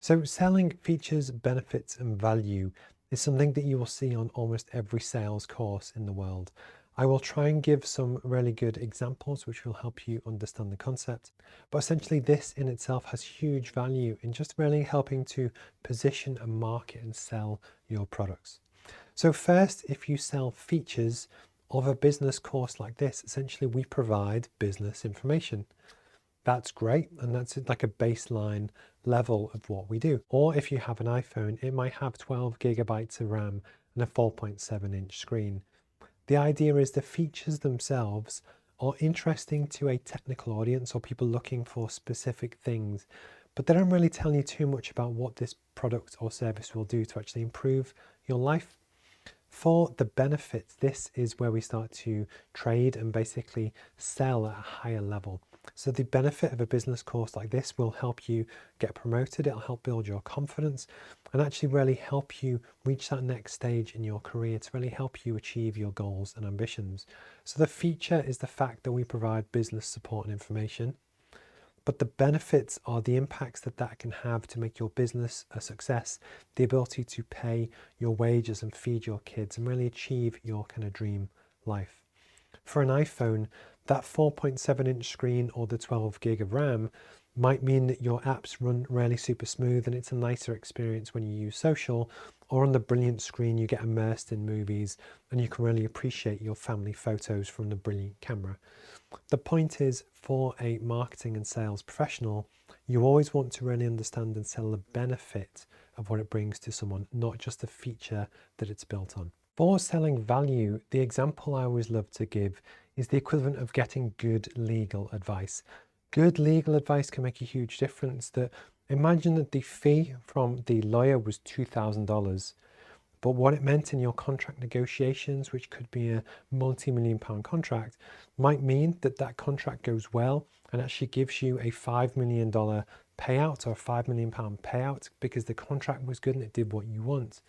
So selling features, benefits, and value is something that you will see on almost every sales course in the world. I will try and give some really good examples which will help you understand the concept. But essentially this in itself has huge value in just really helping to position and market and sell your products. So first, if you sell features of a business course like this, essentially we provide business information. That's great, and that's like a baseline level of what we do. Or if you have an iPhone, it might have 12 gigabytes of RAM and a 4.7-inch screen. The idea is the features themselves are interesting to a technical audience or people looking for specific things, but they don't really tell you too much about what this product or service will do to actually improve your life. For the benefits, this is where we start to trade and basically sell at a higher level. So the benefit of a business course like this will help you get promoted, it'll help build your confidence and actually really help you reach that next stage in your career to really help you achieve your goals and ambitions. So the feature is the fact that we provide business support and information. But the benefits are the impacts that that can have to make your business a success, the ability to pay your wages and feed your kids and really achieve your kind of dream life. For an iPhone, that 4.7-inch screen or the 12 gig of RAM might mean that your apps run really super smooth and it's a nicer experience when you use social, or on the brilliant screen you get immersed in movies and you can really appreciate your family photos from the brilliant camera. The point is, for a marketing and sales professional, you always want to really understand and sell the benefit of what it brings to someone, not just the feature that it's built on. For selling value, the example I always love to give is the equivalent of getting good legal advice. Good legal advice can make a huge difference. That imagine that the fee from the lawyer was $2,000. But what it meant in your contract negotiations, which could be a multi-million pound contract, might mean that that contract goes well and actually gives you a $5 million payout or a £5 million payout because the contract was good and it did what you want.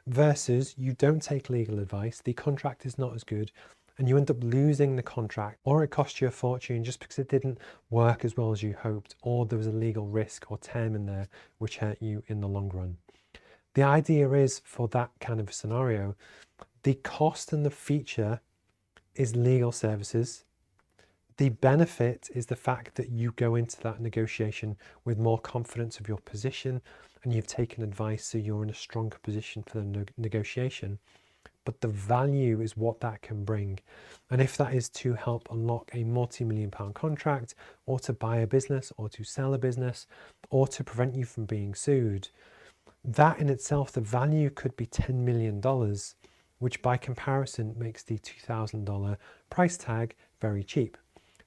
Versus you don't take legal advice, the contract is not as good, and you end up losing the contract, or it cost you a fortune just because it didn't work as well as you hoped, or there was a legal risk or term in there which hurt you in the long run. The idea is, for that kind of scenario, the cost and the feature is legal services. The benefit is the fact that you go into that negotiation with more confidence of your position and you've taken advice, so you're in a stronger position for the negotiation. But the value is what that can bring. And if that is to help unlock a multi-million pound contract, or to buy a business, or to sell a business, or to prevent you from being sued, that in itself, the value could be $10 million, which by comparison makes the $2,000 price tag very cheap.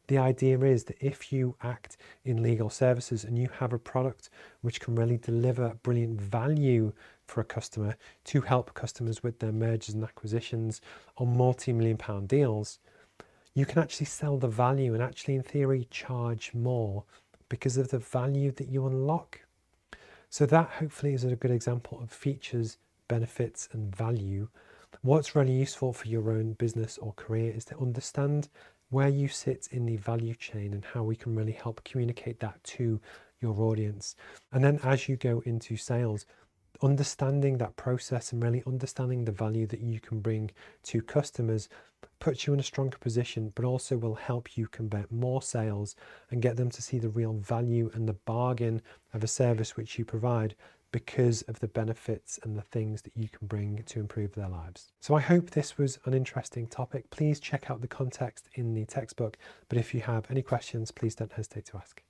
The idea is that if you act in legal services and you have a product which can really deliver brilliant value for a customer to help customers with their mergers and acquisitions on multi-million pound deals, you can actually sell the value and actually in theory charge more because of the value that you unlock. So that hopefully is a good example of features, benefits, and value. What's really useful for your own business or career is to understand where you sit in the value chain and how we can really help communicate that to your audience. And then as you go into sales, understanding that process and really understanding the value that you can bring to customers puts you in a stronger position, but also will help you convert more sales and get them to see the real value and the bargain of a service which you provide because of the benefits and the things that you can bring to improve their lives. So I hope this was an interesting topic. Please check out the context in the textbook, but if you have any questions, please don't hesitate to ask.